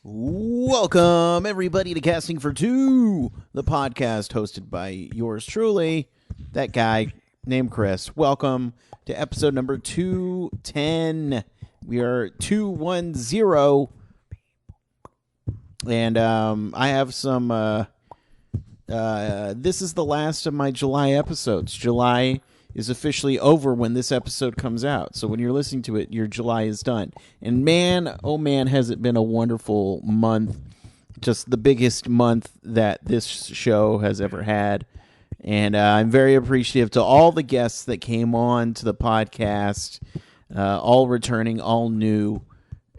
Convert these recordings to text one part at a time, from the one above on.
Welcome, everybody, to Casting for Two, the podcast hosted by yours truly, that guy named Chris. Welcome to episode number 210. We are 210, and I have some, this is the last of my July episodes. July is officially over when this episode comes out. So when you're listening to it, your July is done. And man, oh man, has it been a wonderful month. Just the biggest month that this show has ever had. And I'm very appreciative to all the guests that came on to the podcast, all returning, all new.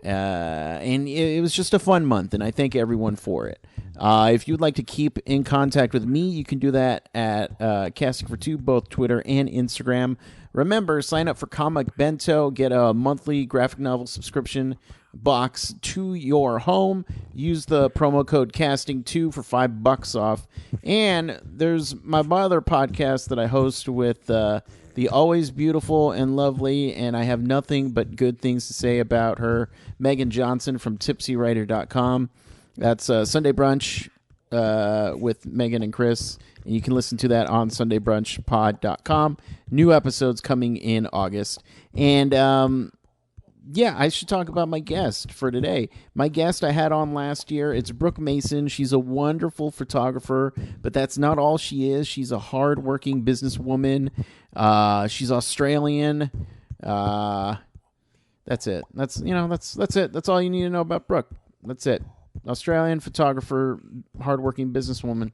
And it was just a fun month, and I thank everyone for it. If you'd like to keep in contact with me, you can do that at Casting for Two, both Twitter and Instagram. Remember, sign up for Comic Bento, get a monthly graphic novel subscription box to your home. Use the promo code Casting2 for $5 off. And there's my other podcast that I host with the always beautiful and lovely, and I have nothing but good things to say about her, Megan Johnson from tipsywriter.com. That's Sunday Brunch with Megan and Chris, and you can listen to that on sundaybrunchpod.com. New episodes coming in August. And yeah, I should talk about my guest for today. My guest I had on last year, it's Brooke Mason. She's a wonderful photographer, but that's not all she is. She's a hard-working businesswoman. She's Australian. That's it. That's it. That's all you need to know about Brooke. That's it. Australian photographer, hardworking businesswoman.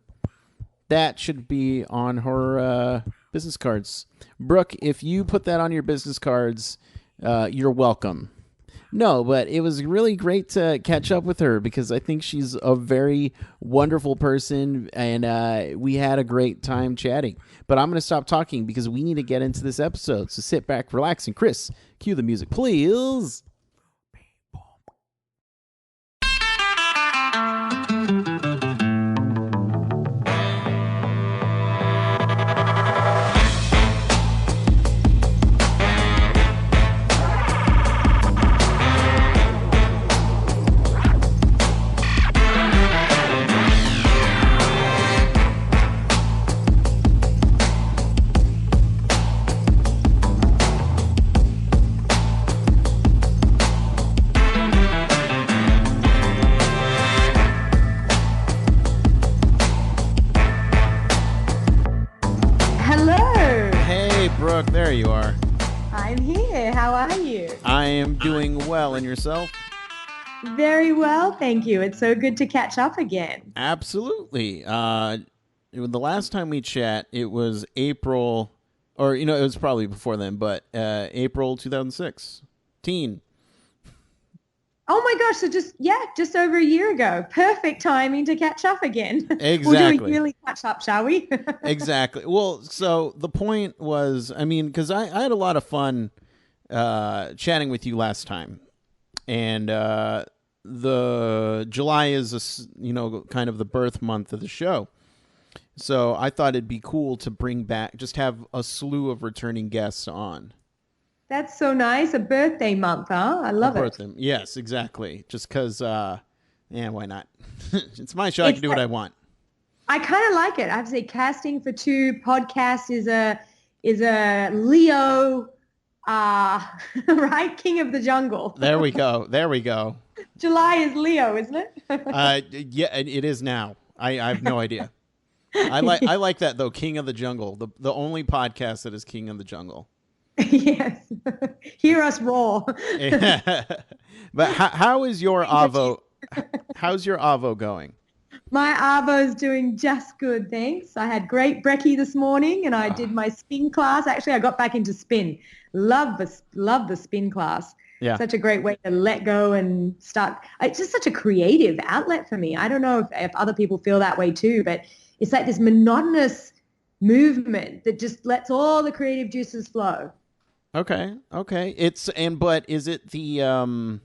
That should be on her business cards. Brooke, if you put that on your business cards, you're welcome. No, but it was really great to catch up with her because I think she's a very wonderful person, and we had a great time chatting. But I'm going to stop talking because we need to get into this episode. So sit back, relax, and Chris, cue the music, please. There you are. I'm here. How are you? I am doing well. And yourself? Very well, thank you. It's so good to catch up again. Absolutely. The last time we chat, it was April, or, it was probably before then, but April 2016. Oh my gosh, so just over a year ago. Perfect timing to catch up again. Exactly. We'll do a yearly catch up, shall we? Exactly. Well, so the point was, because I had a lot of fun chatting with you last time. And the July is, kind of the birth month of the show. So I thought it'd be cool to bring back, just have a slew of returning guests on. That's so nice. A birthday month, huh? I love it. Yes, exactly. Just because, why not? It's my show. I can do what I want. I kind of like it. I have to say, Casting for Two podcast is a Leo, right? King of the jungle. There we go. July is Leo, isn't it? Yeah, it is now. I have no idea. I like that though. King of the jungle, the only podcast that is King of the jungle. Yes. Hear us roar. But how is your Avo? How's your Avo going? My Avo's doing just good, thanks. I had great brekkie this morning, and I did my spin class. Actually, I got back into spin. Love the spin class. Yeah. Such a great way to let go and start. It's just such a creative outlet for me. I don't know if other people feel that way too, but it's like this monotonous movement that just lets all the creative juices flow. Okay. But is it the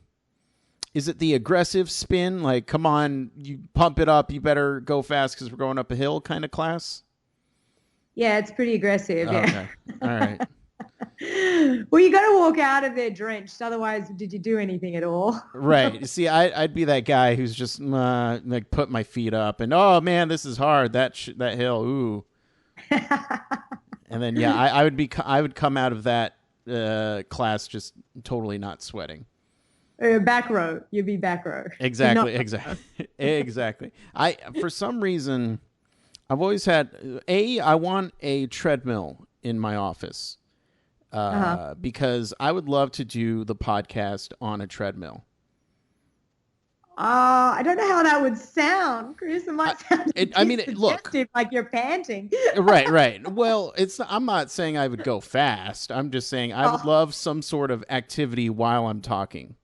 aggressive spin? Like, come on, you pump it up, you better go fast because we're going up a hill kind of class? Yeah, it's pretty aggressive. Yeah. Okay. All right. Well, you got to walk out of there drenched. Otherwise, did you do anything at all? Right. See, I'd be that guy who's just like put my feet up and oh man, this is hard. That hill, ooh. And then yeah, I would come out of that class just totally not sweating. Back row. You'd be back row. Exactly. Exactly. For some reason, I've always had I want a treadmill in my office. Because I would love to do the podcast on a treadmill. I don't know how that would sound, Chris. It might sound look, like you're panting. Right. Well, I'm not saying I would go fast. I'm just saying I would love some sort of activity while I'm talking.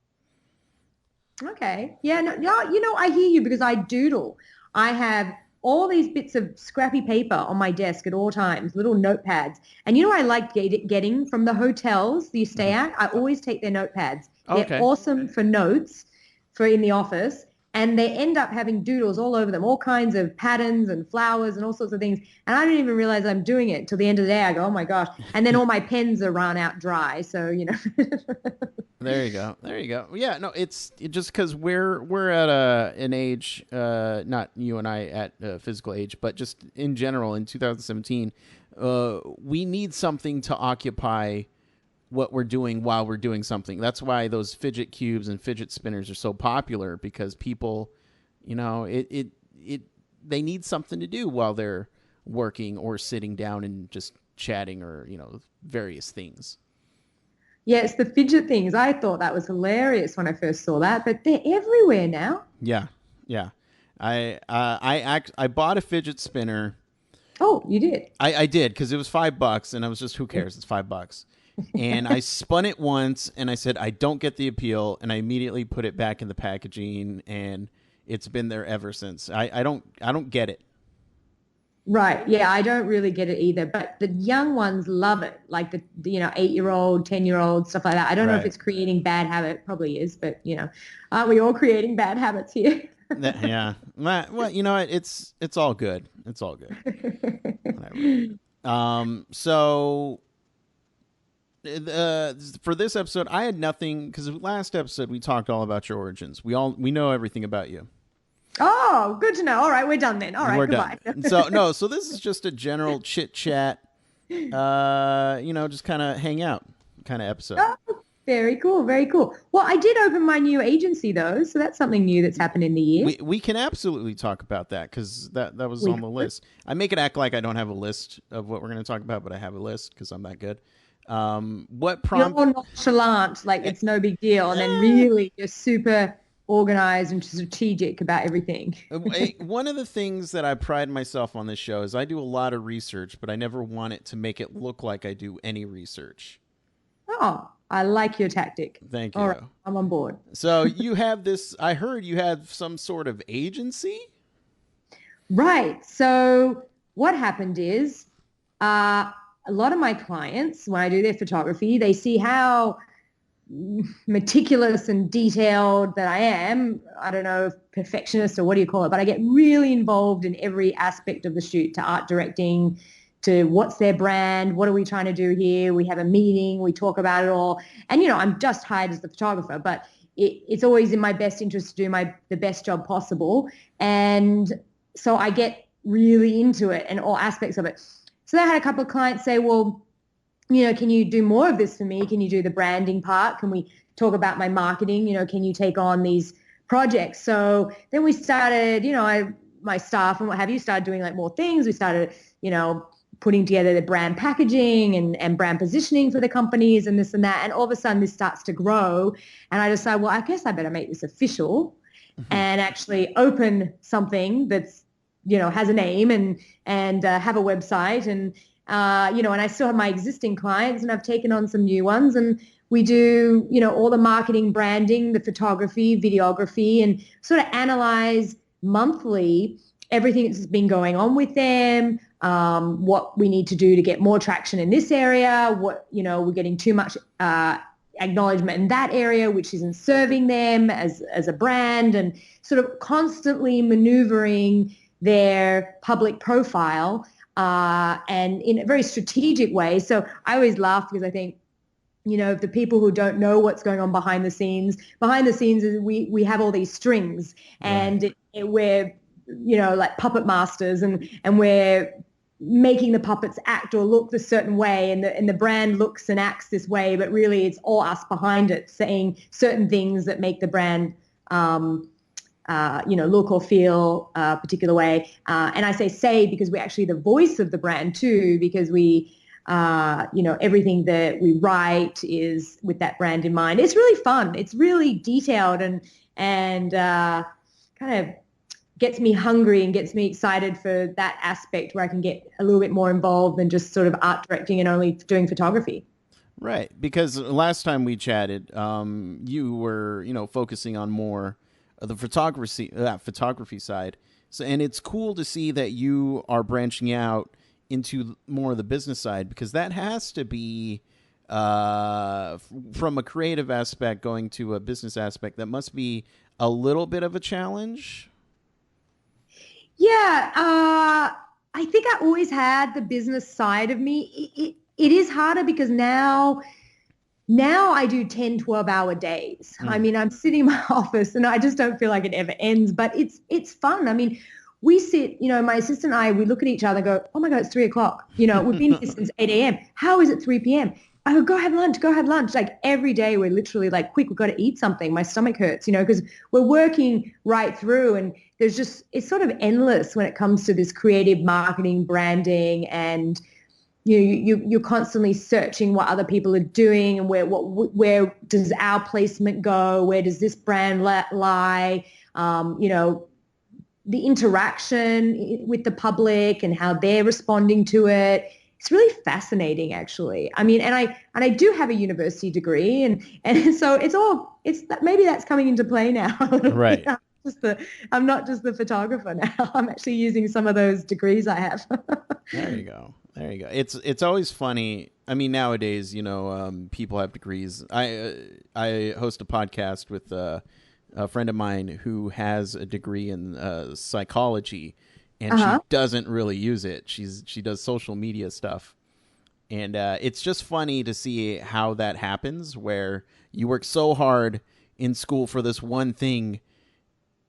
Okay. Yeah. No, I hear you because I doodle. I have all these bits of scrappy paper on my desk at all times, little notepads. And I like getting from the hotels that you stay at. I always take their notepads. They're awesome for notes for in the office. And they end up having doodles all over them, all kinds of patterns and flowers and all sorts of things. And I don't even realize I'm doing it till the end of the day. I go, oh my gosh. And then all my pens are run out dry. So, There you go. Yeah, no, it's just because we're at an age, not you and I at a physical age, but just in general in 2017, we need something to occupy what we're doing while we're doing something. That's why those fidget cubes and fidget spinners are so popular because people, they need something to do while they're working or sitting down and just chatting or, various things. Yeah, it's the fidget things. I thought that was hilarious when I first saw that, but they're everywhere now. Yeah. I bought a fidget spinner. Oh, you did? I did because it was $5, and I was just, who cares? It's $5. And I spun it once, and I said, I don't get the appeal, and I immediately put it back in the packaging, and it's been there ever since. I don't get it. Right. Yeah, I don't really get it either. But the young ones love it, like the 8-year-old, 10-year-old, stuff like that. I don't know if it's creating bad habit. Probably is, but aren't we all creating bad habits here? Yeah. Well, you know what? It's all good. It's all good. Whatever. So for this episode, I had nothing because last episode we talked all about your origins. We know everything about you. Oh, good to know. All right, we're done then. All right, we're goodbye. Done. So this is just a general chit chat, just kind of hang out kind of episode. Oh, very cool, very cool. Well, I did open my new agency though, so that's something new that's happened in the year. We can absolutely talk about that because that was on the list. I make it act like I don't have a list of what we're going to talk about, but I have a list because I'm that good. What prompt? You're nonchalant, like it's no big deal, and then really you're super organized and strategic about everything. One of the things that I pride myself on this show is I do a lot of research, but I never want it to make it look like I do any research. Oh, I like your tactic. Thank you. All right, I'm on board. So you have this, I heard you have some sort of agency? Right. So what happened is a lot of my clients, when I do their photography, they see how meticulous and detailed that I am. I don't know, perfectionist or what do you call it, but I get really involved in every aspect of the shoot, to art directing, to what's their brand, what are we trying to do here, we have a meeting, we talk about it all. And I'm just hired as the photographer, but it's always in my best interest to do the best job possible. And so I get really into it and all aspects of it. So I had a couple of clients say, well, can you do more of this for me? Can you do the branding part? Can we talk about my marketing? Can you take on these projects? So then we started, my staff and what have you started doing like more things. We started, putting together the brand packaging and brand positioning for the companies and this and that. And all of a sudden this starts to grow. And I decided, well, I guess I better make this official and actually open something that's, has a name and have a website and I still have my existing clients and I've taken on some new ones and we do, all the marketing, branding, the photography, videography, and sort of analyze monthly everything that's been going on with them, what we need to do to get more traction in this area, what, we're getting too much acknowledgement in that area, which isn't serving them as a brand, and sort of constantly maneuvering their public profile and in a very strategic way. So I always laugh because I think, the people who don't know what's going on behind the scenes is we have all these strings, and we're, like puppet masters, and we're making the puppets act or look a certain way, and the brand looks and acts this way, but really it's all us behind it saying certain things that make the brand look or feel a particular way. And I say because we're actually the voice of the brand too, because we, everything that we write is with that brand in mind. It's really fun. It's really detailed and kind of gets me hungry and gets me excited for that aspect where I can get a little bit more involved than just sort of art directing and only doing photography. Right. Because last time we chatted, you were, focusing on more of the photography side. So, and it's cool to see that you are branching out into more of the business side, because that has to be, from a creative aspect going to a business aspect, that must be a little bit of a challenge. Yeah, I think I always had the business side of me. It is harder because now I do 10, 12-hour days. I mean, I'm sitting in my office and I just don't feel like it ever ends, but it's fun. I mean, we sit, my assistant and I, we look at each other and go, oh my God, it's 3:00. We've been here since 8 a.m. How is it 3 p.m.? I go have lunch, go have lunch. Like every day we're literally like, quick, we've got to eat something. My stomach hurts, because we're working right through, and it's sort of endless when it comes to this creative marketing, branding, and you're constantly searching what other people are doing and where does our placement go? Where does this brand lie? The interaction with the public and how they're responding to it. It's really fascinating, actually. I mean, and I do have a university degree, and so maybe that's coming into play now. Right. I'm not just the photographer now. I'm actually using some of those degrees I have. There you go. It's always funny. I mean, nowadays, people have degrees. I host a podcast with a friend of mine who has a degree in psychology, and she doesn't really use it. She does social media stuff, and it's just funny to see how that happens, where you work so hard in school for this one thing,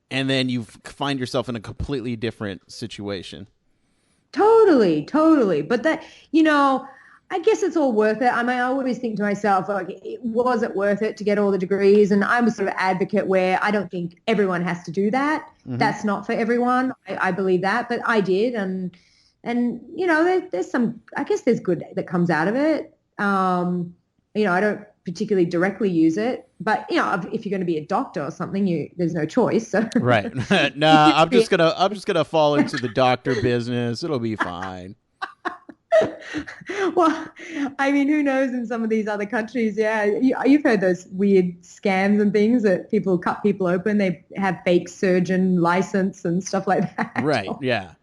and then you find yourself in a completely different situation. Totally. But that, I guess it's all worth it. I mean, I always think to myself, like, was it worth it to get all the degrees? And I'm a sort of advocate where I don't think everyone has to do that. Mm-hmm. That's not for everyone. I believe that, but I did. And there's some, I guess there's good that comes out of it. I don't particularly directly use it, but if you're going to be a doctor or something, there's no choice. So. Right. Nah, I'm just gonna fall into the doctor business. It'll be fine. Well, I mean, who knows in some of these other countries? Yeah, you've heard those weird scams and things that people cut people open. They have fake surgeon license and stuff like that. Right. Yeah.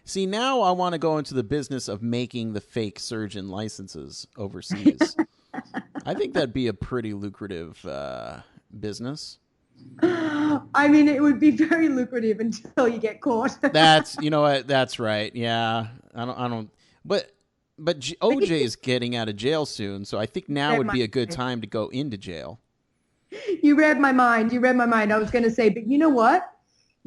See, now I want to go into the business of making the fake surgeon licenses overseas. I think that'd be a pretty lucrative business. I mean, it would be very lucrative until you get caught. That's right. Yeah, I don't. But OJ is getting out of jail soon, so I think now would be a good time to go into jail. You read my mind. I was going to say, but you know what?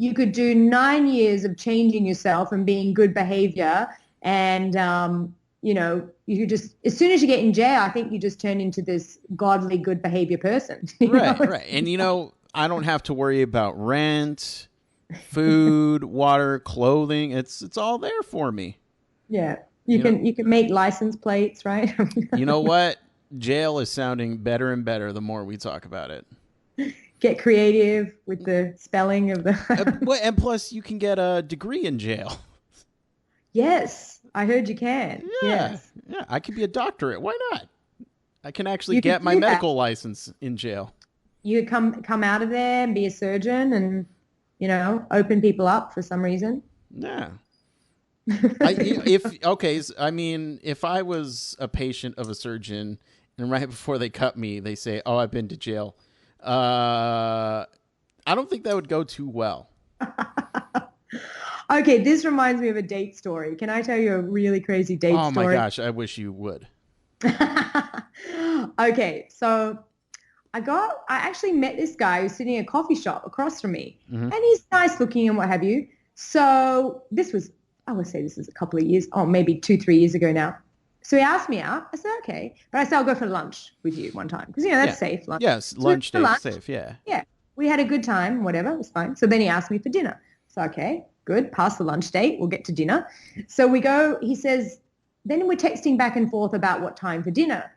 You could do 9 years of changing yourself and being good behavior, and you just, as soon as you get in jail, I think you just turn into this godly good behavior person. Right. And I don't have to worry about rent, food, water, clothing. It's all there for me. Yeah. You can make license plates, right? You know what? Jail is sounding better and better the more we talk about it. Get creative with the spelling of the... And plus, you can get a degree in jail. Yes, I heard you can. Yeah, yes. Yeah, I could be a doctorate. Why not? I can actually get my medical license in jail. You could come out of there and be a surgeon and, open people up for some reason. Yeah. If I was a patient of a surgeon and right before they cut me, they say, "Oh, I've been to jail," I don't think that would go too well. Okay, this reminds me of a date story. Can I tell you a really crazy date Oh my story? gosh, I wish you would. Okay, so I actually met this guy who's sitting in a coffee shop across from me, Hmm. and he's nice looking and what have you. So I would say this is a couple of years, oh, maybe 2, 3 years ago now. So he asked me out. I said, okay. But I said, I'll go for lunch with you one time because, Yeah. that's safe. Lunch. Yes, So we went lunch for date lunch. safe. Yeah. Yeah. We had a good time, whatever. It was fine. So then he asked me for dinner. So, okay, good. Pass the lunch date. We'll get to dinner. So we go, he says, then we're texting back and forth about what time for dinner.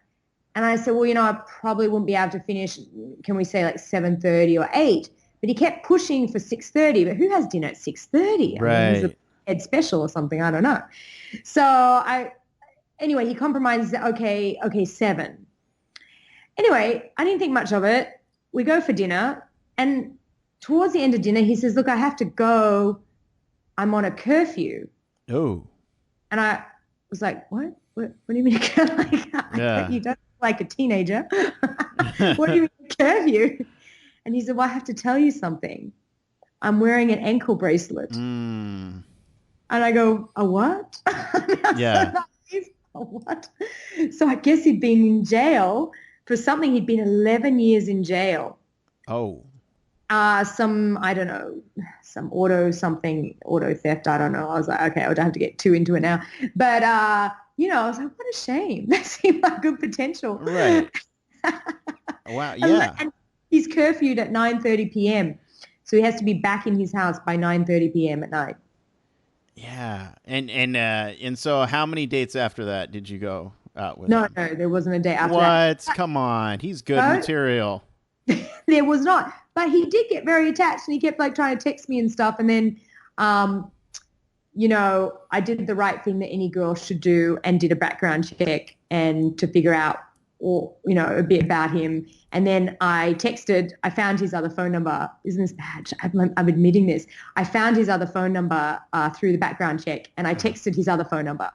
And I said, well, I probably wouldn't be able to finish, can we say like 7:30 or 8? But he kept pushing for 6:30. But who has dinner at 6:30? I mean, he's a Right. head special or something. I don't know. So anyway, he compromises, okay, 7. Anyway, I didn't think much of it. We go for dinner. And towards the end of dinner, he says, look, I have to go. I'm on a curfew. Oh. And I was like, what? What do you mean? Yeah. You don't look like a teenager. What do you mean curfew? And he said, well, I have to tell you something. I'm wearing an ankle bracelet. Mm. And I go, a what? Yeah. A what? So I guess he'd been in jail for something. He'd been 11 years in jail. Oh. I don't know, some auto theft. I don't know. I was like, okay, I would have to get too into it now. But, I was like, what a shame. That seemed like good potential. Right. Wow. Yeah. And he's curfewed at 9:30 p.m. So he has to be back in his house by 9:30 p.m. at night. Yeah. And so how many dates after that did you go out with him? No, there wasn't a day after What? that. Come on. He's good No. material. There was not. But he did get very attached and he kept like trying to text me and stuff. And then, I did the right thing that any girl should do and did a background check and to figure out a bit about him. And then I found his other phone number. Isn't this bad? I'm admitting this. I found his other phone number through the background check and I texted his other phone number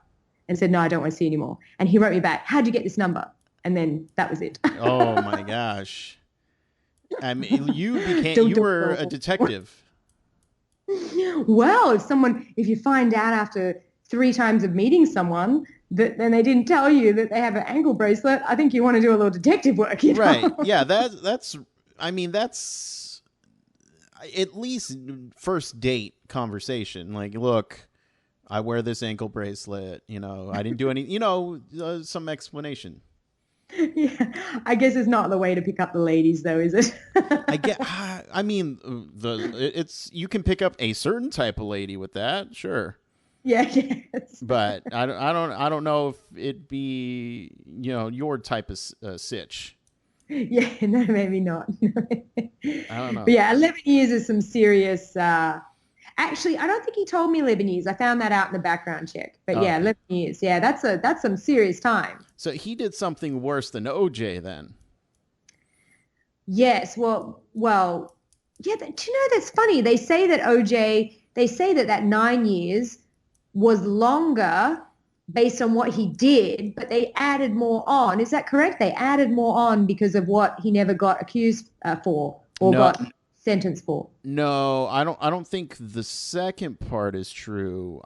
and said, no, I don't want to see you anymore. And he wrote me back, how'd you get this number? And then that was it. Oh my gosh. I mean, you were a detective. Well, if you find out after 3 times of meeting someone that then they didn't tell you that they have an ankle bracelet, I think you want to do a little detective work, Right. Yeah, that's at least first date conversation. Like, look, I wear this ankle bracelet, I didn't do any, some explanation. Yeah, I guess it's not the way to pick up the ladies, though, is it? You can pick up a certain type of lady with that, sure. Yeah, yes. But I don't know if it'd be your type of sitch. Yeah, no, maybe not. I don't know. But yeah, 11 years is some serious. Actually, I don't think he told me 11 years. I found that out in the background check. But yeah, 11 years. Yeah, that's some serious time. So he did something worse than OJ then. Yes. Well, yeah. Do you know that's funny? They say that 9 years was longer based on what he did, but they added more on. Is that correct? They added more on because of what he never got accused for or got sentenced for. No, I don't think the second part is true.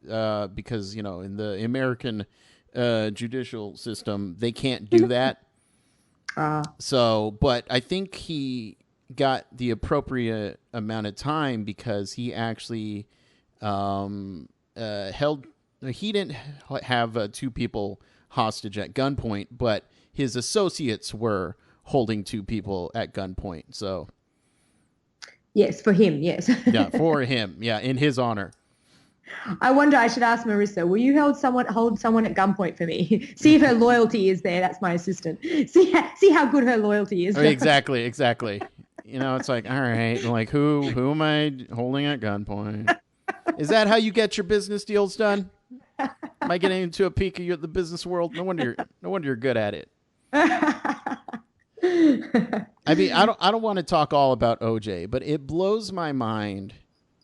Because in the American judicial system they can't do that. But I think he got the appropriate amount of time because he actually he didn't have 2 people hostage at gunpoint, but his associates were holding 2 people at gunpoint. So yes, for him, yes. Yeah, for him. Yeah, in his honor. I wonder, I should ask Marissa, will you hold someone at gunpoint for me? See if her loyalty is there. That's my assistant. See how good her loyalty is. Exactly. It's like, all right, like who am I holding at gunpoint? Is that how you get your business deals done? Am I getting into a peek of the business world? No wonder you're good at it. I mean, I don't want to talk all about OJ, but it blows my mind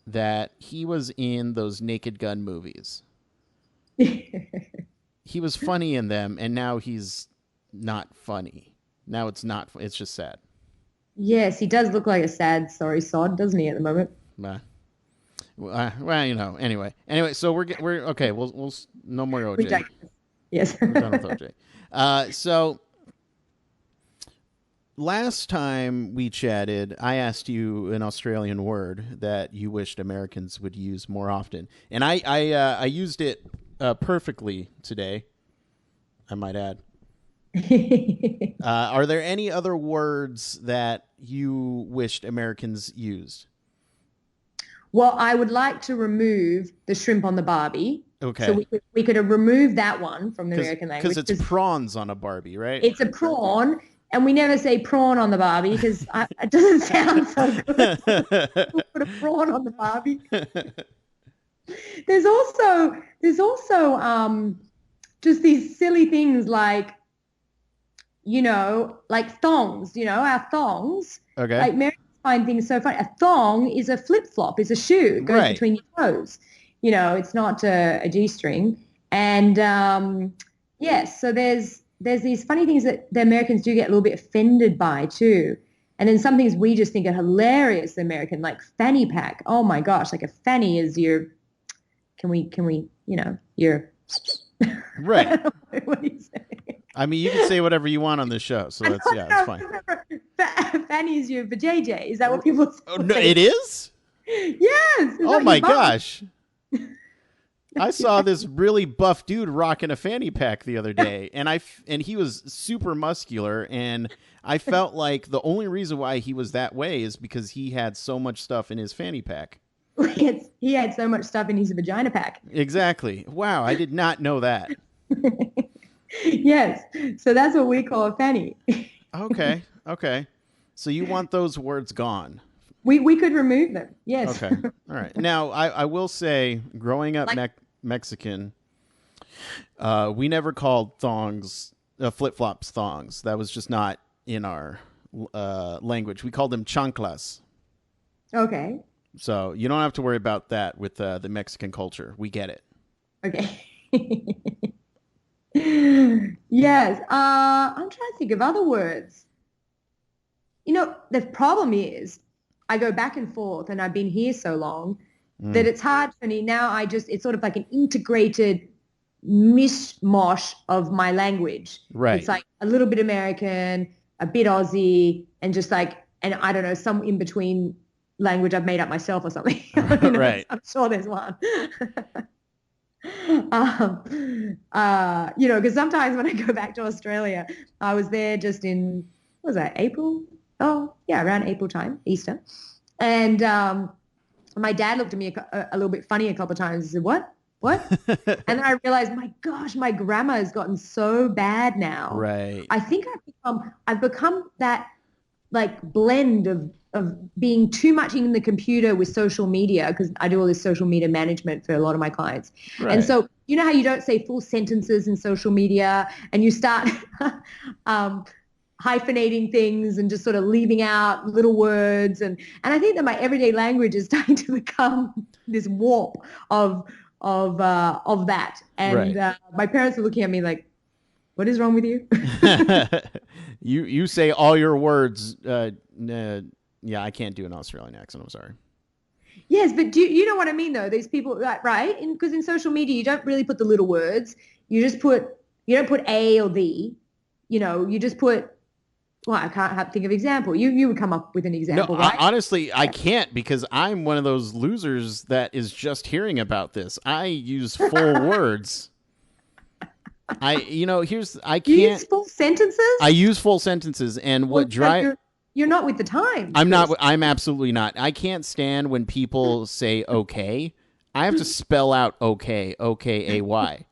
that he was in those Naked Gun movies. He was funny in them, and now he's not funny. Now it's just sad. Yes, he does look like a sad, sorry sod, doesn't he, at the moment? Nah. Well, anyway. So we're okay. We'll no more OJ. Yes, we're done with OJ. So last time we chatted, I asked you an Australian word that you wished Americans would use more often, and I used it perfectly today, I might add. Are there any other words that you wished Americans used? Well, I would like to remove the shrimp on the Barbie. Okay. So we could have removed that one from the American language. Because it's prawns on a Barbie, right? It's a prawn, and we never say prawn on the Barbie because it doesn't sound so good. We'll put a prawn on the Barbie. There's also just these silly things like, like thongs, our thongs. Okay. Like Mary find things so funny. A thong is a flip-flop, is a shoe. It goes between your toes. It's not a G-string. And yes, so there's these funny things that the Americans do get a little bit offended by too. And then some things we just think are hilarious, the American, like fanny pack. Oh my gosh, like a fanny is your, your... Right. What do you say? I mean, you can say whatever you want on this show, so that's fine. Fanny is your vajayjay. Is that what people say? Oh, no, it is? Yes. Oh my gosh. I saw this really buff dude rocking a fanny pack the other day, and he was super muscular, and I felt like the only reason why he was that way is because he had so much stuff in his fanny pack. He had so much stuff in his vagina pack. Exactly. Wow, I did not know that. Yes. So that's what we call a fanny. Okay. So you want those words gone? We could remove them. Yes. Okay. All right. Now, I will say, growing up Mexican, we never called thongs, flip-flops thongs. That was just not in our language. We called them chanclas. Okay. So you don't have to worry about that with the Mexican culture. We get it. Okay. Yes. I'm trying to think of other words. The problem is I go back and forth, and I've been here so long that it's hard for me now. It's sort of like an integrated mishmash of my language. Right. It's like a little bit American, a bit Aussie, and just like, and I don't know, some in between language I've made up myself or something. Right. I'm sure there's one. Because sometimes when I go back to Australia, I was there just in, what was that, April? Oh, yeah, around April time, Easter. And my dad looked at me a little bit funny a couple of times. He said, what? And then I realized, my gosh, my grammar has gotten so bad now. Right. I think I've become that like blend of being too much in the computer with social media, because I do all this social media management for a lot of my clients. Right. And so you know how you don't say full sentences in social media, and you start hyphenating things and just sort of leaving out little words. And I think that my everyday language is starting to become this warp of that. And right. My parents are looking at me like, what is wrong with you? You say all your words. Yeah, I can't do an Australian accent. I'm sorry. Yes, but you know what I mean, though? These people, right? Because in social media, you don't really put the little words. You don't put a or the. You just put. Well, I can't think of an example. You would come up with an example, no, right? Honestly, I can't, because I'm one of those losers that is just hearing about this. I use full words. I can't. You use full sentences? I use full sentences, and what drives. You're not with the times. I'm not. I'm absolutely not. I can't stand when people say okay. I have to spell out okay, O-K-A-Y.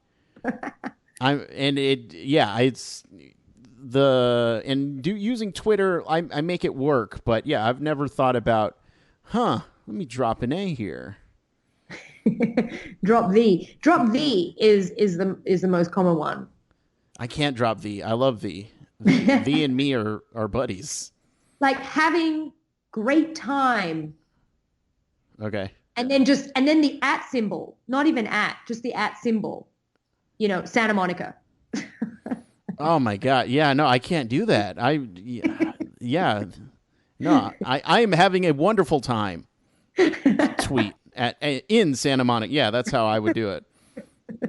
Using Twitter, I make it work, but yeah, I've never thought about, let me drop an A here. Drop the is the most common one. I can't drop the. I love the. The and me are buddies. Like having great time. Okay. And then the @ symbol, not even just the @ symbol. Santa Monica. Oh my God. Yeah, no, I can't do that. No, I am having a wonderful time. Tweet. in Santa Monica. Yeah, that's how I would do it.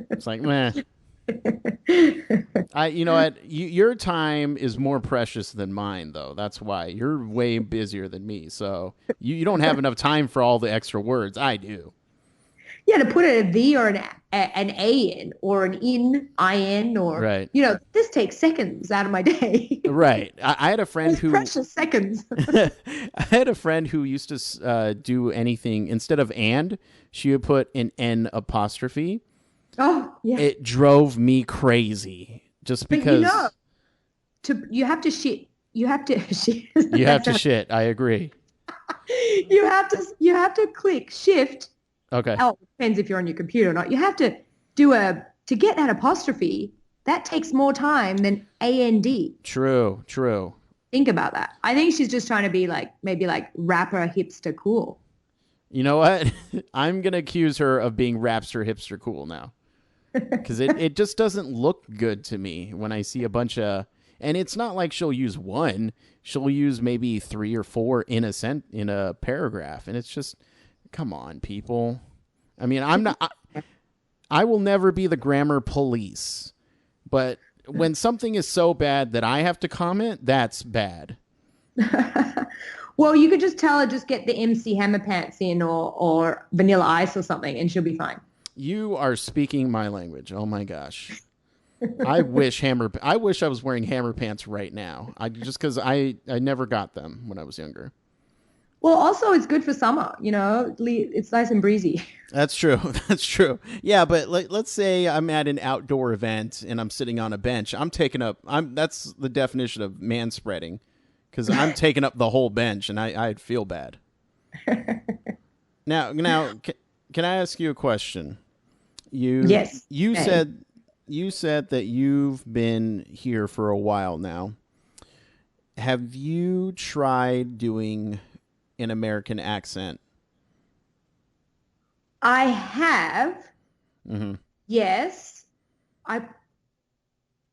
It's like, meh. You know what? Your time is more precious than mine, though. That's why you're way busier than me. So you don't have enough time for all the extra words. I do. Yeah, to put a V or an A in or an in, or, right. This takes seconds out of my day. Right. I had a friend who precious seconds. I had a friend who used to do anything instead of and, she would put an N apostrophe. Oh, yeah. It drove me crazy just because. But you have to shit. You have to shit. You have to shit. I agree. You have to click shift. Okay. Oh, depends if you're on your computer or not. You have to to get that apostrophe. That takes more time than AND. True. Think about that. I think she's just trying to be maybe rapper hipster cool. You know what? I'm going to accuse her of being rapster hipster cool now. Because it just doesn't look good to me when I see a bunch of... And it's not like she'll use one. She'll use maybe 3 or 4 in a paragraph. And it's just, come on, people. I mean, I will never be the grammar police. But when something is so bad that I have to comment, that's bad. Well, you could just tell her, just get the MC Hammer Pants in or Vanilla Ice or something, and she'll be fine. You are speaking my language. Oh my gosh. I wish I was wearing Hammer Pants right now. Just because I never got them when I was younger. Well, also it's good for summer, it's nice and breezy. That's true. That's true. Yeah, but let's say I'm at an outdoor event and I'm sitting on a bench. That's the definition of manspreading. Because I'm taking up the whole bench, and I'd feel bad. Now, can I ask you a question? Yes. You said that you've been here for a while now. Have you tried doing an American accent? I have. Mm-hmm. Yes.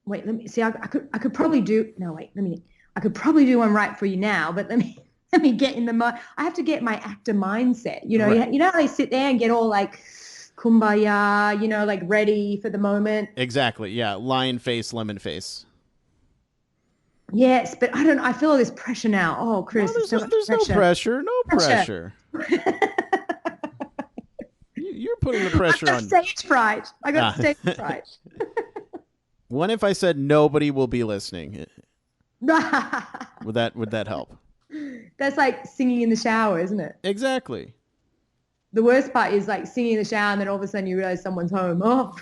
Wait. Let me see. I could probably do. No, wait. I could probably do one right for you now, but let me get in the I have to get my actor mindset. Right. You know how they sit there and get all kumbaya, ready for the moment. Exactly. Yeah. Lion face, lemon face. Yes, but I feel all this pressure now. Oh, Chris, no, there's no pressure. No pressure. You're putting the pressure on. Stage fright. I got stage fright. What if I said nobody will be listening? Would that help? That's like singing in the shower, isn't it? Exactly. The worst part is singing in the shower and then all of a sudden you realize someone's home. Oh.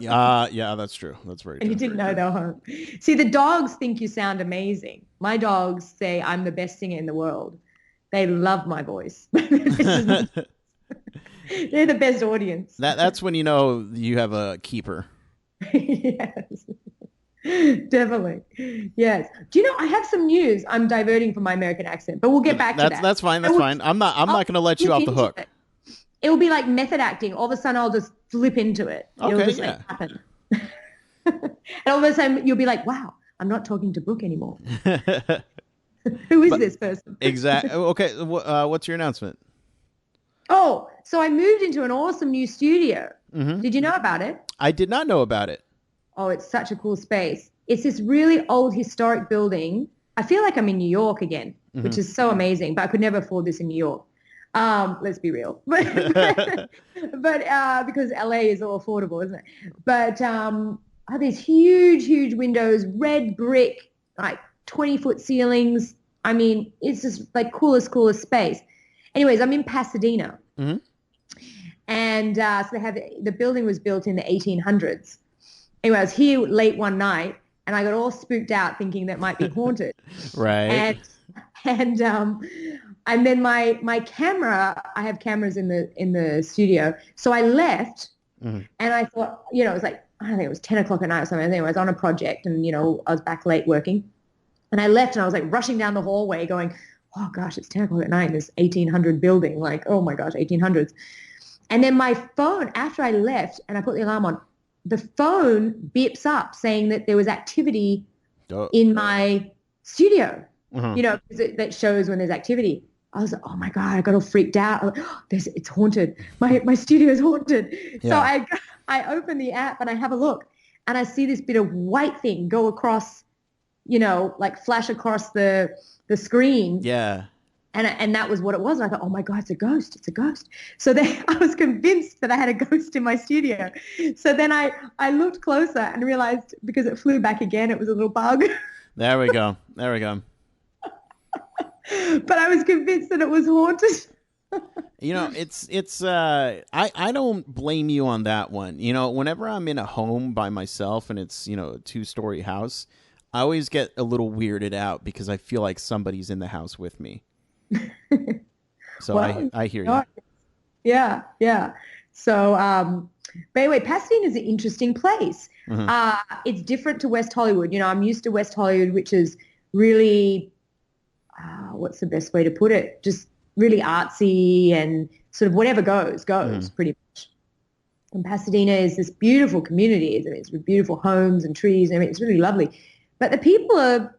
Yeah, that's true. That's very true. And you didn't know they were home. See, the dogs think you sound amazing. My dogs say I'm the best singer in the world. They love my voice. They're the best audience. That's when you know you have a keeper. Yes. Definitely. Yes. Do you know, I have some news. I'm diverting from my American accent, but we'll get back to that. That's fine. That's fine. I'm not going to let you off the hook. It will be like method acting. All of a sudden I'll just flip into it. Okay, it'll just happen. And all of a sudden you'll be like, wow, I'm not talking to Brooke anymore. Who is this person? Exactly. Okay. What's your announcement? Oh, so I moved into an awesome new studio. Mm-hmm. Did you know about it? I did not know about it. Oh, it's such a cool space. It's this really old historic building. I feel like I'm in New York again, mm-hmm. which is so amazing, but I could never afford this in New York. Let's be real. But because LA is all affordable, isn't it? But these huge windows, red brick, 20-foot ceilings. I mean, it's just coolest space. Anyways, I'm in Pasadena. Mm-hmm. And so the building was built in the 1800s. Anyway, I was here late one night and I got all spooked out thinking that might be haunted. Right. And then my camera, I have cameras in the studio. So I left mm-hmm. and I thought, it was I think it was 10 o'clock at night or something. Anyway, I was on a project and, I was back late working. And I left and I was rushing down the hallway going, oh gosh, it's 10 o'clock at night in this 1800 building. Oh my gosh, 1800s. And then my phone, after I left and I put the alarm on, the phone beeps up saying that there was activity in my studio, mm-hmm. That shows when there's activity. I was like, oh my God, I got all freaked out. I was like, oh, it's haunted. My studio is haunted. So I open the app and I have a look and I see this bit of white thing go across, like flash across the screen. Yeah. And that was what it was. And I thought, oh my God, it's a ghost. It's a ghost. So then I was convinced that I had a ghost in my studio. So then I looked closer and realized because it flew back again, it was a little bug. There we go. There we go. But I was convinced that it was haunted. I don't blame you on that one. Whenever I'm in a home by myself and it's, a 2-story house, I always get a little weirded out because I feel like somebody's in the house with me. So well, I hear you. Yeah, yeah. So, but anyway, Pasadena is an interesting place. Mm-hmm. It's different to West Hollywood. I'm used to West Hollywood, which is really, what's the best way to put it? Just really artsy and sort of whatever goes pretty much. And Pasadena is this beautiful community. It's with beautiful homes and trees. It's really lovely. But the people are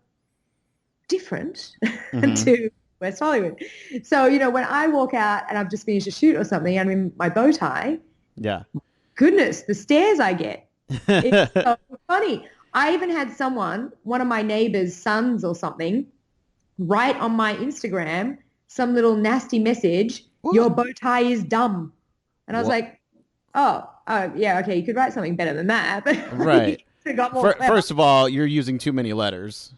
different to West Hollywood. So, when I walk out and I've just finished a shoot or something, I'm in my bow tie. Yeah. Goodness, the stares I get. It's so funny. I even had one of my neighbor's sons or something, write on my Instagram some little nasty message, what? Your bow tie is dumb. And I was like, oh, yeah, okay, you could write something better than that. But right. First of all, you're using too many letters.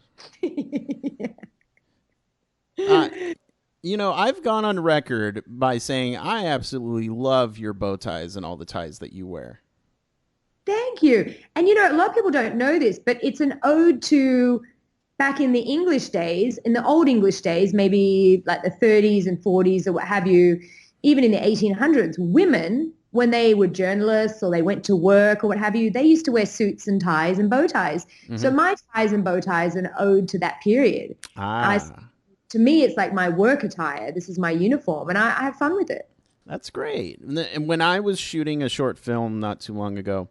I've gone on record by saying I absolutely love your bow ties and all the ties that you wear. Thank you. And, a lot of people don't know this, but it's an ode to back in the English days, in the old English days, maybe like the 30s and 40s or what have you, even in the 1800s, women, when they were journalists or they went to work or what have you, they used to wear suits and ties and bow ties. Mm-hmm. So my ties and bow ties are an ode to that period. To me, it's like my work attire. This is my uniform, and I have fun with it. That's great. And when I was shooting a short film not too long ago,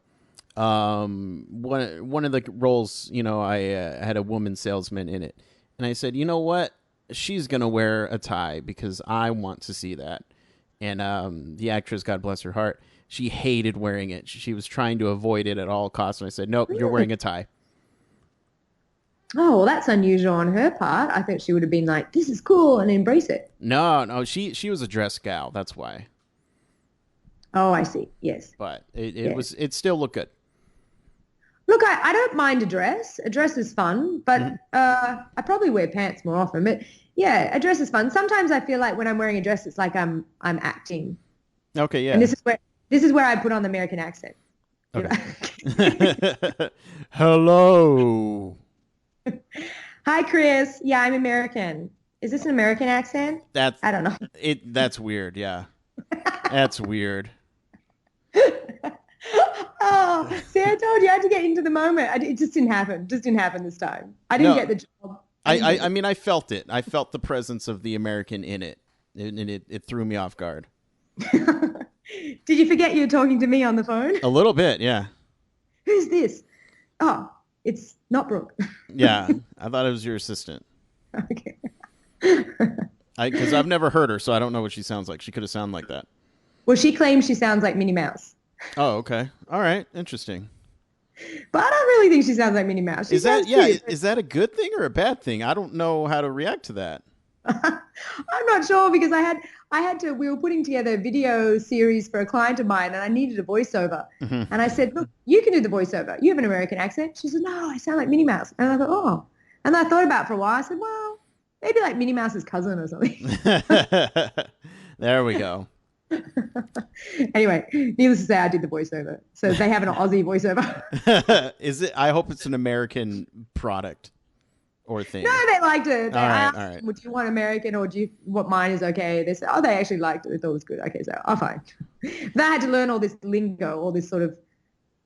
one of the roles, I had a woman salesman in it, and I said, you know what? She's gonna wear a tie because I want to see that. And the actress, God bless her heart, she hated wearing it. She was trying to avoid it at all costs. And I said, nope, you're wearing a tie. Oh, well, that's unusual on her part. I think she would have been like, this is cool, and embrace it. No, she was a dress gal. That's why. Oh, I see. Yes. But it still looked good. Look, I don't mind a dress. A dress is fun, but I probably wear pants more often. But yeah, a dress is fun. Sometimes I feel like when I'm wearing a dress, it's like I'm acting. Okay, yeah. And this is where I put on the American accent. Okay. Hello. Hi, Chris. Yeah, I'm American. Is this an American accent? I don't know. That's weird. Yeah, that's weird. Oh, see, I told you I had to get into the moment. It just didn't happen. Just didn't happen this time. I didn't get the job. I mean, I felt it. I felt the presence of the American in it, and it threw me off guard. Did you forget you were talking to me on the phone? A little bit, yeah. Who's this? Oh, it's not Brooke. Yeah, I thought it was your assistant. Okay. Because I've never heard her, so I don't know what she sounds like. She could have sounded like that. Well, she claims she sounds like Minnie Mouse. Oh, okay. All right. Interesting. But I don't really think she sounds like Minnie Mouse. Is that a good thing or a bad thing? I don't know how to react to that. I'm not sure because we were putting together a video series for a client of mine and I needed a voiceover. Mm-hmm. And I said, look, you can do the voiceover. You have an American accent. She said, no, I sound like Minnie Mouse. And I thought, oh. And I thought about it for a while. I said, well, maybe like Minnie Mouse's cousin or something. There we go. Anyway, needless to say, I did the voiceover. So they have an Aussie voiceover. Is it? I hope it's an American product or thing. No, they liked it. They asked, all right. Would you want American or what mine is okay? They said, oh, they actually liked it. They thought it was good. Okay, so fine. But I had to learn all this lingo, all this sort of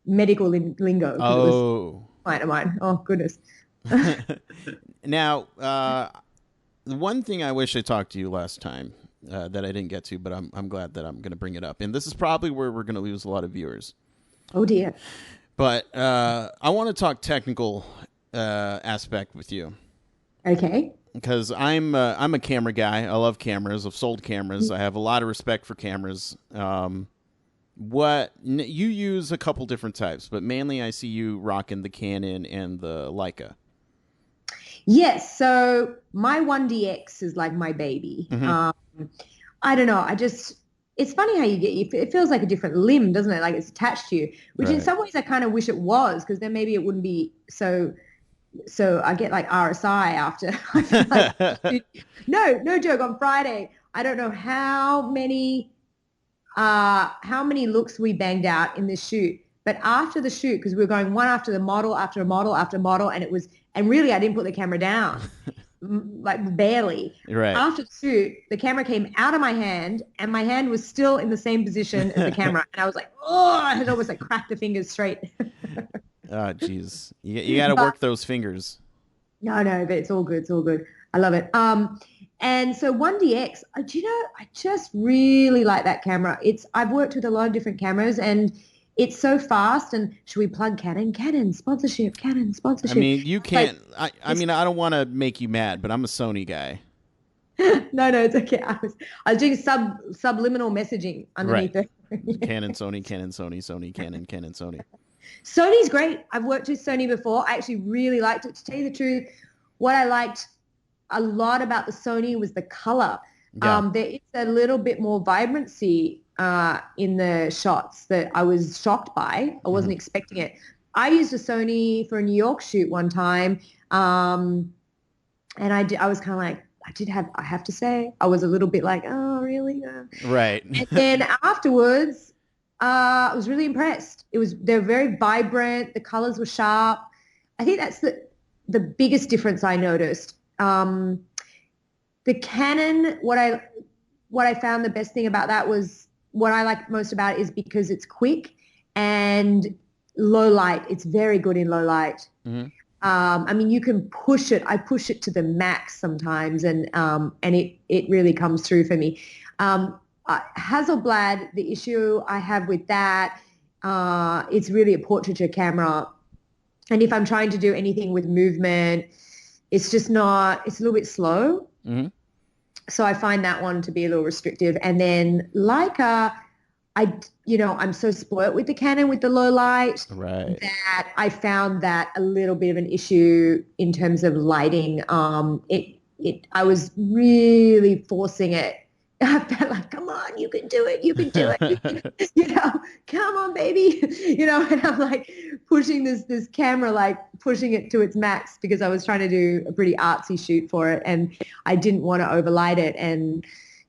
medical lingo. Oh. It was client of mine. Oh, goodness. Now, one thing I wish I talked to you last time that I didn't get to, but I'm glad that I'm going to bring it up. And this is probably where we're going to lose a lot of viewers. Oh, dear. But I want to talk technical aspect with you. Okay. because I'm a camera guy. I love cameras. I've sold cameras. I have a lot of respect for cameras. You use a couple different types, but mainly I see you rocking the Canon and the Leica. Yes. So my 1DX is like my baby. I don't know. It's funny how it feels like a different limb, doesn't it? Like it's attached to you, which in some ways I kind of wish it was, because then maybe it wouldn't be so I get like RSI after. No joke. On Friday, I don't know how many looks we banged out in this shoot. But after the shoot, because we were going one after the model, after a model, after a model, and really I didn't put the camera down, like barely. Right. After the shoot, the camera came out of my hand and my hand was still in the same position as the camera. And I was like, oh, I had almost like cracked the fingers straight. Oh, geez. You got to work those fingers. No, but it's all good. It's all good. I love it. And so 1DX, I just really like that camera. I've worked with a lot of different cameras and it's so fast. And should we plug Canon? Canon sponsorship. I mean, you can't. Like, I mean, I don't want to make you mad, but I'm a Sony guy. No, it's okay. I was doing subliminal messaging underneath it. Canon, Sony, Canon, Sony, Sony, Canon, Canon, Sony. Sony's great. I've worked with Sony before. I actually really liked it. To tell you the truth, what I liked a lot about the Sony was the color. Yeah. There is a little bit more vibrancy in the shots that I was shocked by. I wasn't expecting it. I used a Sony for a New York shoot one time, and I was kind of like, I have to say, I was a little bit like, oh, really? Right. And then afterwards, I was really impressed. They're very vibrant. The colors were sharp. I think that's the biggest difference I noticed. The Canon, what I found the best thing about that was, what I like most about it is because it's quick and low light. It's very good in low light. Mm-hmm. I mean, you can push it. I push it to the max sometimes, and it really comes through for me. Hasselblad, the issue I have with that, it's really a portraiture camera. And if I'm trying to do anything with movement, it's just not, it's a little bit slow. Mm-hmm. So I find that one to be a little restrictive. And then Leica, I'm so spoiled with the Canon with the low light, right, that I found that a little bit of an issue in terms of lighting. I was really forcing it. I felt like, come on, you can do it. You can do it. Come on, baby. And I'm like pushing this camera, like pushing it to its max, because I was trying to do a pretty artsy shoot for it. And I didn't want to overlight it. And,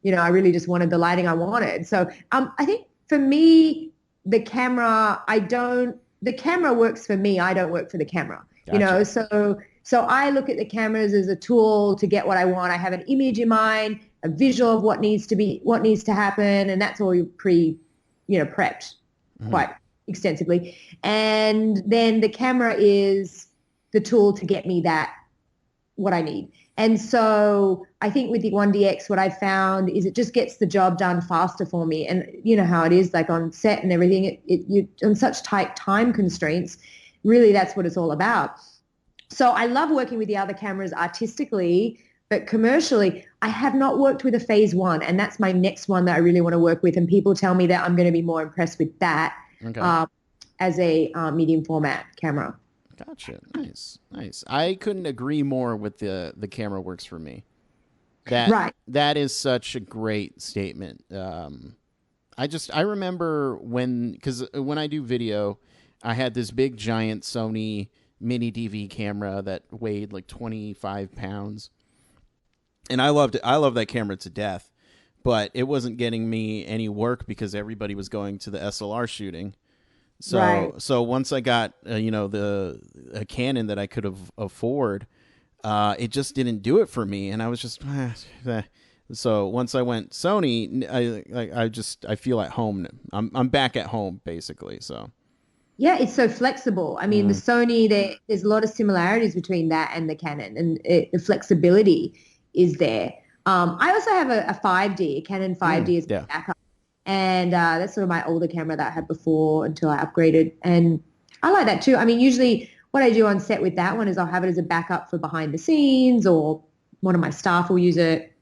I really just wanted the lighting I wanted. So I think for me, the camera works for me. I don't work for the camera, Gotcha. So I look at the cameras as a tool to get what I want. I have an image in mind, a visual of what needs to happen, and that's all prepped mm-hmm. quite extensively. And then the camera is the tool to get me what I need. And so I think with the 1DX, what I found is it just gets the job done faster for me. And you know how it is, like on set and everything, you're on such tight time constraints. Really, that's what it's all about. So I love working with the other cameras artistically, but commercially, I have not worked with a Phase 1, and that's my next one that I really want to work with. And people tell me that I'm going to be more impressed with that as a medium format camera. Gotcha. Nice. I couldn't agree more with the camera works for me. That is such a great statement. I remember because when I do video, I had this big giant Sony mini DV camera that weighed like 25 pounds. And I loved it. I love that camera to death, but it wasn't getting me any work because everybody was going to the SLR shooting. So once I got a Canon that I could afford, it just didn't do it for me, and I was just so once I went Sony, I feel at home. I'm back at home basically. So yeah, it's so flexible. I mean, the Sony, there's a lot of similarities between that and the Canon, and the flexibility is there. I also have a 5D, a Canon 5D as a backup. And that's sort of my older camera that I had before until I upgraded. And I like that too. I mean, usually what I do on set with that one is I'll have it as a backup for behind the scenes or one of my staff will use it,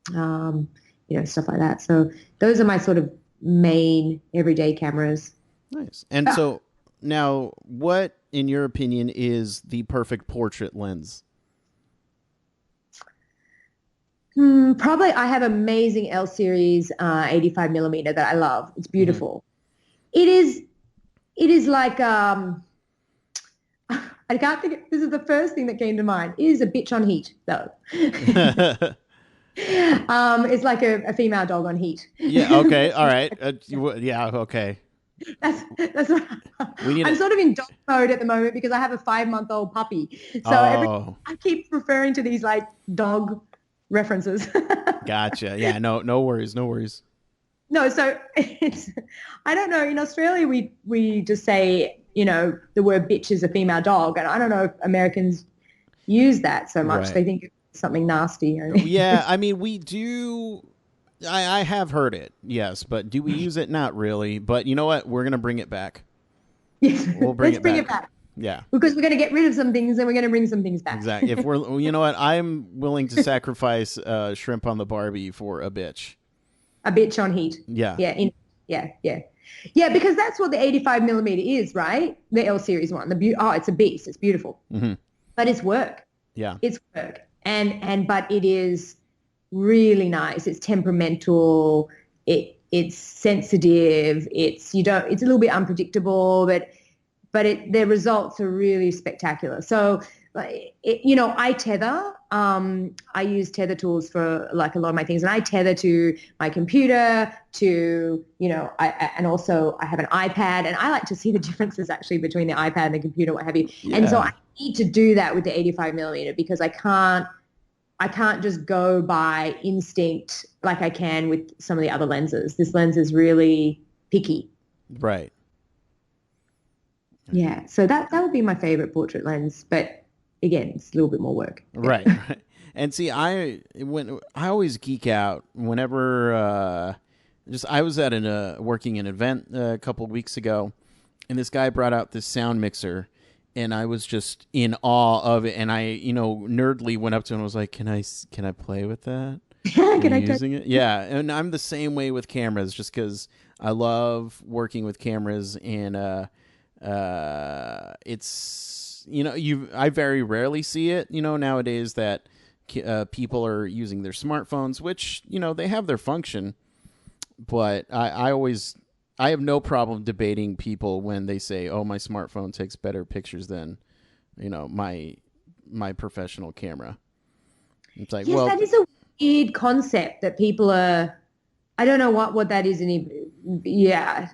stuff like that. So those are my sort of main everyday cameras. Nice. And so now, what, in your opinion, is the perfect portrait lens? Probably I have amazing L series 85 millimeter that I love. It's beautiful. Mm-hmm. It is like I can't think. This is the first thing that came to mind. It is a bitch on heat, though. It's like a female dog on heat. Yeah. Okay. All right. Yeah. Okay. That's what I'm sort of in dog mode at the moment because I have a 5-month-old puppy. So I keep referring to these like dog references. Gotcha. Yeah. No worries. No worries. No. So I don't know. In Australia, we just say, the word bitch is a female dog. And I don't know if Americans use that so much. Right. They think it's something nasty. Yeah, I mean, we do. I have heard it, yes. But do we use it? Not really. But you know what? We're going to bring it back. Yes. We'll bring it back. Yeah. Because we're going to get rid of some things and we're going to bring some things back. Exactly. If we're, you know what? I'm willing to sacrifice shrimp on the Barbie for a bitch. A bitch on heat. Yeah. Yeah. Yeah, because that's what the 85 millimeter is, right? The L series one. It's a beast. It's beautiful. Mm-hmm. But it's work. Yeah. It's work. But it is really nice. It's temperamental. It's sensitive. It's a little bit unpredictable, but the results are really spectacular. So, I tether. I use tether tools for like a lot of my things, and I tether to my computer, to and also I have an iPad, and I like to see the differences actually between the iPad and the computer, what have you. Yeah. And so I need to do that with the 85 millimeter because I can't just go by instinct like I can with some of the other lenses. This lens is really picky. Right. Yeah, so that would be my favorite portrait lens, but again, it's a little bit more work. Right. And see, I always geek out whenever I was at working an event a couple of weeks ago, and this guy brought out this sound mixer, and I was just in awe of it, and I nerdly went up to him and was like, "Can I play with that? Can I using it?" Yeah, and I'm the same way with cameras, just because I love working with cameras, and it's I very rarely see it nowadays that people are using their smartphones, which they have their function, but I have no problem debating people when they say, "Oh, my smartphone takes better pictures than my professional camera." It's like, yes, well, that is a weird concept that people are. I don't know what that is. Yeah.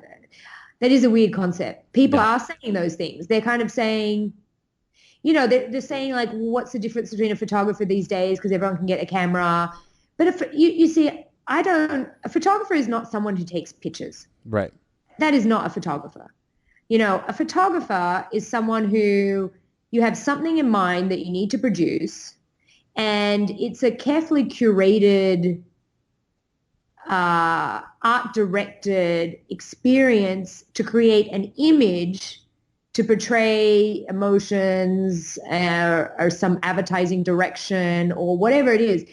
That is a weird concept. People are saying those things. They're kind of saying, they're saying like, what's the difference between a photographer these days? Because everyone can get a camera. But if you see, a photographer is not someone who takes pictures. Right. That is not a photographer. A photographer is someone who you have something in mind that you need to produce, and it's a carefully curated art-directed experience to create an image to portray emotions or some advertising direction or whatever it is.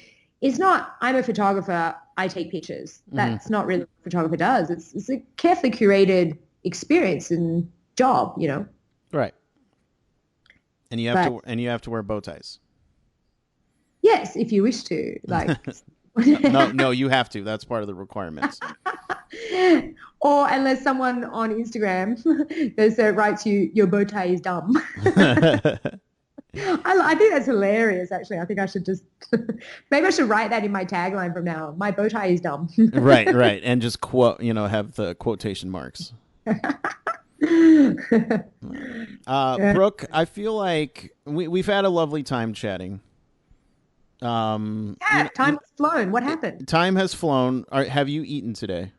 It's not, I'm a photographer, I take pictures. That's not really what a photographer does. It's a carefully curated experience and job, Right. And you have to wear bow ties. Yes, if you wish to. Like No, you have to. That's part of the requirements. Or unless someone on Instagram writes you, your bow tie is dumb. I think that's hilarious, actually. I think I should maybe I should write that in my tagline from now on. My bow tie is dumb. Right. And just quote, have the quotation marks. Brooke, I feel like we've had a lovely time chatting. Time has flown. What happened? Time has flown. Have you eaten today?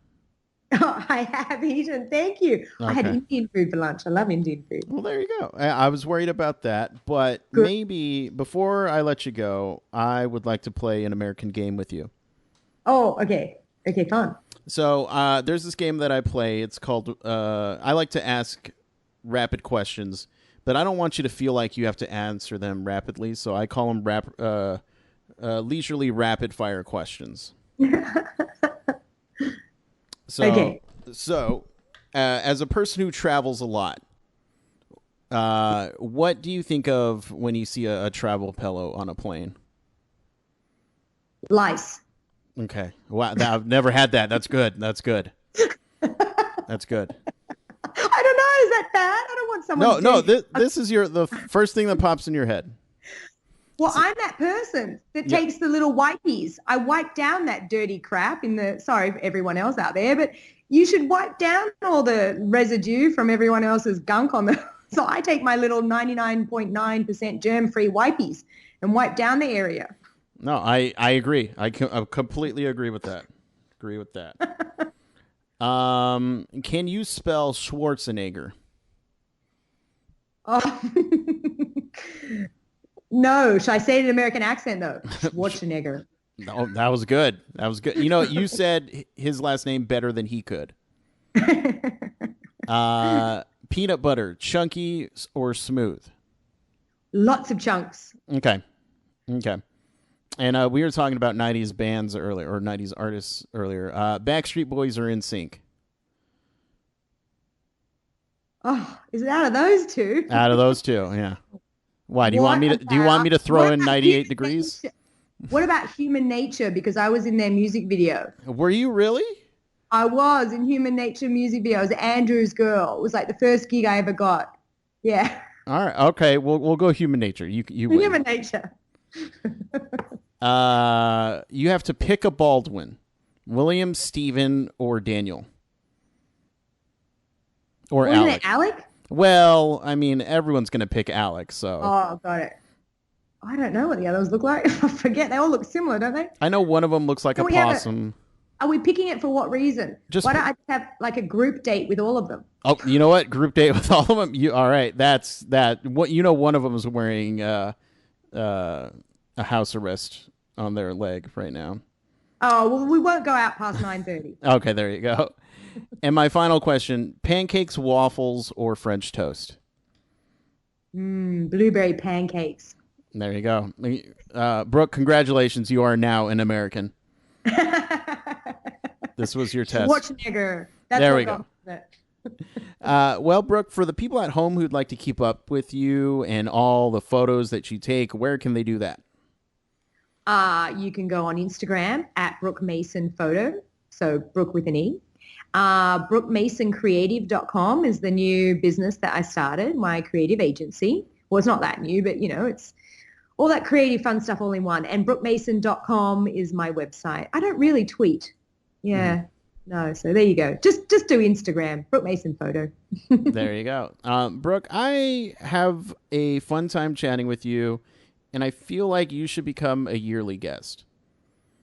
Oh, I have eaten. Thank you. Okay. I had Indian food for lunch. I love Indian food. Well, there you go. I was worried about that, but maybe before I let you go, I would like to play an American game with you. Oh, okay. Okay, fun. So there's this game that I play. It's called, I like to ask rapid questions, but I don't want you to feel like you have to answer them rapidly. So I call them leisurely rapid fire questions. Okay. So, as a person who travels a lot, what do you think of when you see a travel pillow on a plane? Lice. Okay. Wow. I've never had that. That's good. That's good. That's good. I don't know. Is that bad? I don't want someone. No. This is the first thing that pops in your head. Well, I'm that person that takes the little wipies. I wipe down that dirty crap sorry for everyone else out there, but you should wipe down all the residue from everyone else's gunk on the. So I take my little 99.9% germ-free wipies and wipe down the area. No, I agree. I completely agree with that. Can you spell Schwarzenegger? Oh. No. Should I say it in an American accent, though? Schwarzenegger. No, that was good. You know, you said his last name better than he could. Peanut butter, chunky or smooth? Lots of chunks. Okay. And we were talking about 90s bands earlier, or 90s artists earlier. Backstreet Boys or NSYNC? Oh, is it out of those two? Out of those two, yeah. Why? Do you want me to throw in 98 Degrees? What about Human Nature? Because I was in their music video. Were you really? I was in Human Nature music video. I was Andrew's girl. It was like the first gig I ever got. Yeah. All right. Okay. We'll go Human Nature. You win. Human Nature. You have to pick a Baldwin. William, Stephen, or Daniel. Or Wasn't Alec. it Alec? Well, I mean, everyone's going to pick Alec, so. Oh, got it. I don't know what the others look like. I forget. They all look similar, don't they? I know one of them looks like a possum. Are we picking it for what reason? Why don't I just have like a group date with all of them? Oh, you know what? Group date with all of them? All right. That's that. What, you know, one of them is wearing a house arrest on their leg right now. Oh, well, we won't go out past 9:30. Okay, there you go. And my final question, pancakes, waffles, or French toast? Blueberry pancakes. There you go. Brooke, congratulations. You are now an American. This was your test. Schwarzenegger. There we go. Well, Brooke, for the people at home who'd like to keep up with you and all the photos that you take, where can they do that? You can go on Instagram at Brooke Mason Photo. So Brooke with an E. BrookeMasonCreative.com is the new business that I started, my creative agency. Well, it's not that new, but, you know, it's all that creative fun stuff all in one. And BrookeMason.com is my website. I don't really tweet. Yeah. No, so there you go. Just do Instagram, Brooke Mason Photo. There you go. Brooke, I have a fun time chatting with you, and I feel like you should become a yearly guest.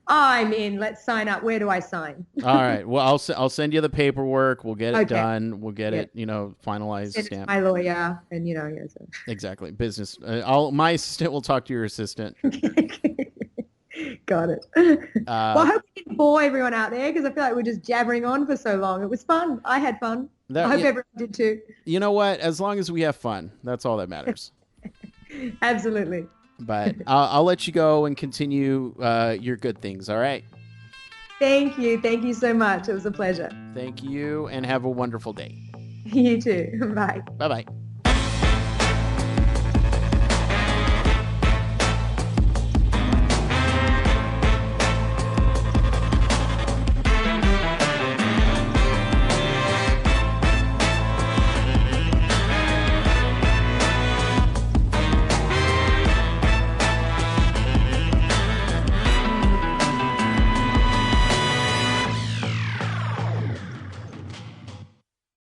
I'm in. Let's sign up. Where do I sign? All right. Well, I'll send you the paperwork. We'll get it done. We'll get it, finalized, stamped. My lawyer, and so. Exactly. Business. My assistant will talk to your assistant. Got it. Well, I hope we didn't bore everyone out there because I feel like we're just jabbering on for so long. It was fun. I had fun. I hope everyone did too. You know what? As long as we have fun, that's all that matters. Absolutely. But I'll let you go and continue your good things, all right? Thank you. Thank you so much. It was a pleasure. Thank you, and have a wonderful day. You too. Bye. Bye-bye.